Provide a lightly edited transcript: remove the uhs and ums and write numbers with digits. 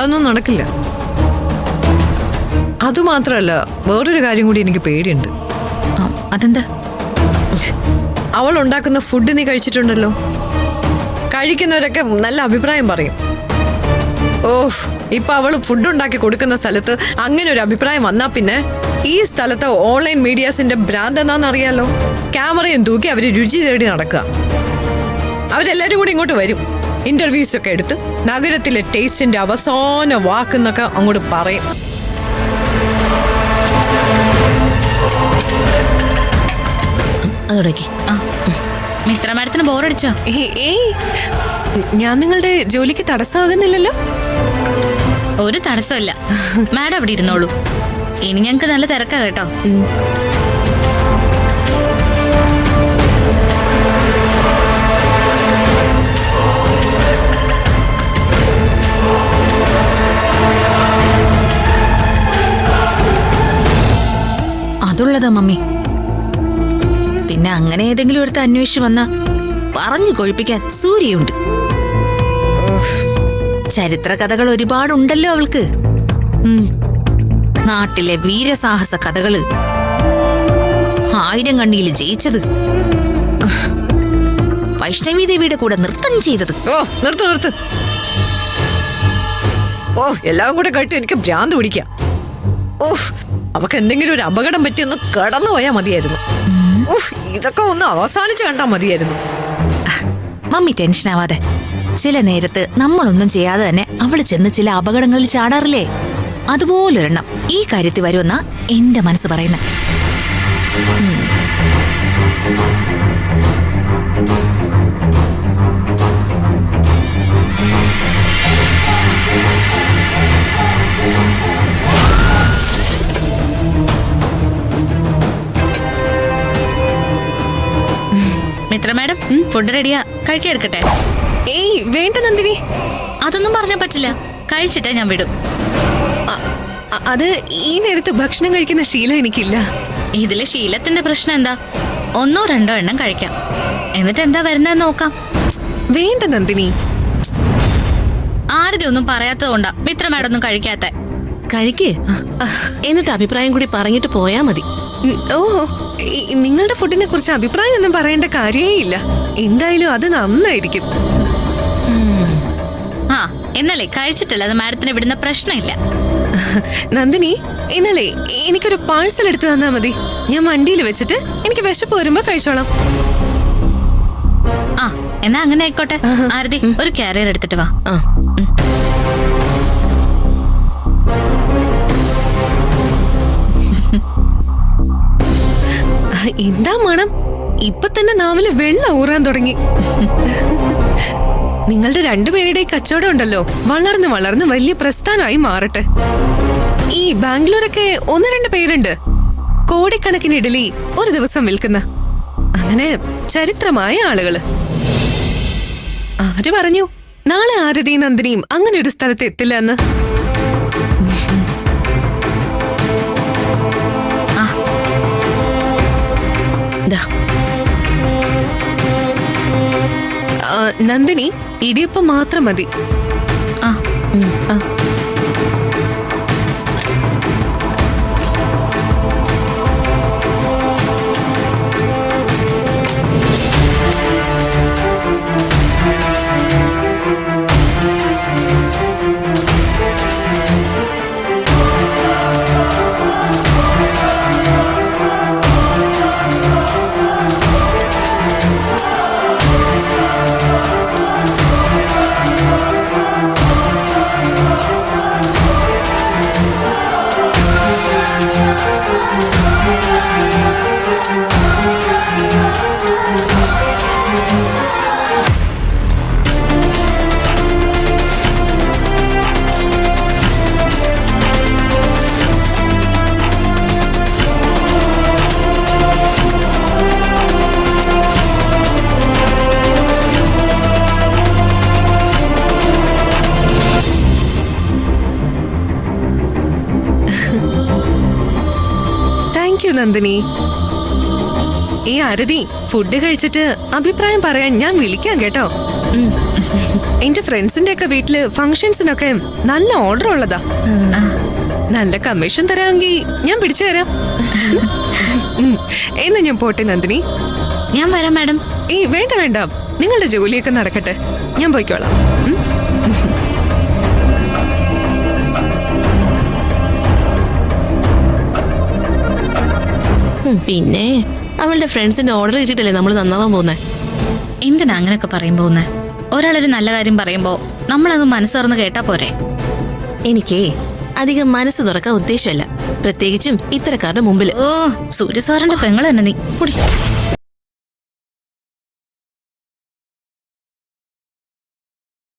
അതൊന്നും നടക്കില്ല. അതുമാത്രമല്ല, വേറൊരു കാര്യം കൂടി എനിക്ക് പേടിയുണ്ട്. അതെന്താ? അവൾ ഉണ്ടാക്കുന്ന ഫുഡ് നീ കഴിച്ചിട്ടുണ്ടല്ലോ. കഴിക്കുന്നവരൊക്കെ നല്ല അഭിപ്രായം പറയും. ഓഹ്, ഇപ്പൊ അവള് ഫുഡ് ഉണ്ടാക്കി കൊടുക്കുന്ന സ്ഥലത്ത് അങ്ങനെ ഒരു അഭിപ്രായം വന്നാ പിന്നെ ഈ സ്ഥലത്തെ ഓൺലൈൻ മീഡിയാസിന്റെ ഭ്രാന്ത് എന്താണെന്നറിയാലോ. ക്യാമറയും തൂക്കി അവര് രുചി തേടി നടക്കുക. അവരെല്ലാരും കൂടി ഇങ്ങോട്ട് വരും, ഇന്റർവ്യൂസ് ഒക്കെ എടുത്ത് നഗരത്തിലെ ടേസ്റ്റിന്റെ അവസാന വാക്കെന്നൊക്കെ അങ്ങോട്ട് പറയും. മിത്ര മാഡത്തിന് ബോറടിച്ചോ? ഏയ്, ഞാൻ നിങ്ങളുടെ ജോലിക്ക് തടസ്സമാകുന്നില്ലല്ലോ. ഒരു തടസ്സമില്ല, മാഡം അവിടെ ഇരുന്നോളൂ. ഇനി ഞങ്ങക്ക് നല്ല തിരക്കാ കേട്ടോ. അതുള്ളതാ മമ്മി. പിന്നെ അങ്ങനെ ഏതെങ്കിലും ഒരുത്ത് അന്വേഷിച്ചു വന്ന പറഞ്ഞു കൊഴിപ്പിക്കാൻ സൂര്യയുണ്ട്. ചരിത്ര കഥകൾ ഒരുപാടുണ്ടല്ലോ അവൾക്ക്. നാട്ടിലെ വീരസാഹസ കഥകള്, 1000 കണ്ണിയിൽ ജയിച്ചത്, വൈഷ്ണവി ദേവിയുടെ കൂടെ നൃത്തം ചെയ്തത്. നിർത്ത്. ഓ, എല്ലാം കൂടെ കേട്ട് എനിക്ക് ഭ്രാന്ത് പിടിക്കാം. ഓഹ്, അവക്ക് എന്തെങ്കിലും ഒരു അപകടം പറ്റിയൊന്ന് കടന്നു പോയാൽ മതിയായിരുന്നു. ഓഹ്, ഇതൊക്കെ ഒന്ന് അവസാനിച്ച് കണ്ടാൽ മതിയായിരുന്നു. മമ്മി ടെൻഷൻ ആവാതെ. ചില നേരത്ത് നമ്മളൊന്നും ചെയ്യാതെ തന്നെ അവള് ചെന്ന് ചില അപകടങ്ങളിൽ ചാടാറില്ലേ, അതുപോലൊരെണ്ണം ഈ കാര്യത്തിൽ വരുമെന്നാ എന്റെ മനസ്സ് പറയുന്നത്. മിത്ര മാഡം, ഫുഡ് റെഡിയാ, കഴിക്കാൻ എടുക്കട്ടെ? ഏയ് വേണ്ട നന്ദിനി, അതൊന്നും പറഞ്ഞാൽ പറ്റില്ല. കഴിച്ചിട്ടേ ഞാൻ വിടും. അത് ഈ നേരത്ത് ഭക്ഷണം കഴിക്കുന്ന ശീലം എനിക്കില്ല. ഇതിലെ ശീലത്തിന്റെ പ്രശ്നം എന്താ? 1 2 എണ്ണം കഴിക്കാം, എന്നിട്ട് എന്താ വരുന്നതെന്ന് നോക്കാം. വേണ്ട നന്ദിനി. ആരുടെ ഒന്നും പറയാത്തതുകൊണ്ടാ മിത്ര മാഡം ഒന്നും കഴിക്കാത്ത. കഴിക്കേ, എന്നിട്ട് അഭിപ്രായം കൂടി പറഞ്ഞിട്ട് പോയാ മതി. ഓ, നിങ്ങളുടെ ഫുഡിനെ കുറിച്ച് അഭിപ്രായം ഒന്നും പറയേണ്ട കാര്യമേ ഇല്ല. എന്തായാലും അത് നന്നായിരിക്കും. ആ, എന്നല്ലേ കഴിച്ചിട്ടില്ല, അത് മാഡത്തിന് വിടുന്ന പ്രശ്നമില്ല. നന്ദിനി, എന്നാലേ എനിക്കൊരു പാഴ്സൽ എടുത്തു തന്നാ മതി. ഞാൻ വണ്ടിയിൽ വെച്ചിട്ട് എനിക്ക് വിശപ്പ് വരുമ്പോ കഴിച്ചോളാം. ആ, എന്നാ അങ്ങനെ ആയിക്കോട്ടെ. ആരതി, ഒരു കാരിയർ എടുത്തിട്ട് വാ. എന്താ മണം! ഇപ്പൊ തന്നെ നാവില് വെള്ളം ഊറാൻ തുടങ്ങി. നിങ്ങളുടെ രണ്ടുപേരുടെ കച്ചവടം ഉണ്ടല്ലോ, വളർന്ന് വളർന്ന് വലിയ പ്രസ്ഥാനമായി മാറട്ടെ. ഈ ബാംഗ്ലൂരൊക്കെ 1 2 പേരുണ്ട് കോടിക്കണക്കിന് ഇഡലി ഒരു ദിവസം വിൽക്കുന്ന. അങ്ങനെ ചരിത്രമായ ആളുകള്. ആര് പറഞ്ഞു നാളെ ആരതി നന്ദിനിയും അങ്ങനെ ഒരു സ്ഥലത്ത് എത്തില്ല എന്ന്? നന്ദിനി, ഇടിയപ്പം മാത്രം മതി. നന്ദിനി, ഈ ആരതി ഫുഡ് കഴിച്ചിട്ട് അഭിപ്രായം പറയാൻ ഞാൻ വിളിക്കാം കേട്ടോ. എന്റെ ഫ്രണ്ട്സിന്റെ ഒക്കെ വീട്ടില് ഫംഗ്ഷൻസിനൊക്കെ നല്ല ഓർഡർ ഉള്ളതാ. നല്ല കമ്മീഷൻ തരാമെങ്കിൽ ഞാൻ പിടിച്ചു തരാം. എന്നാ ഞാൻ പോട്ടെ നന്ദിനി. ഞാൻ വരാം മാഡം. ഏയ് വേണ്ട വേണ്ട, നിങ്ങളുടെ ജോലിയൊക്കെ നടക്കട്ടെ, ഞാൻ പോയിക്കോളാം. പിന്നെ അവളുടെ ഫ്രണ്ട്സിന്റെ ഓർഡർ കിട്ടിയിട്ടല്ലേ നമ്മൾ നന്നാവാൻ പോകുന്നേ. എന്തിനാ അങ്ങനെയൊക്കെ പറയും പോകുന്നേ? ഒരാളൊരു നല്ല കാര്യം പറയുമ്പോ നമ്മളത് മനസ്സ് തുറന്ന് കേട്ടാ പോരെ? എനിക്കേ അധികം മനസ്സ് തുറക്കാൻ ഉദ്ദേശമല്ല, പ്രത്യേകിച്ചും ഇത്തരക്കാരുടെ മുമ്പില്. ഓ, സൂര്യ സാറിന്റെ പെങ്ങൾ തന്നെ നീ. പൊടി.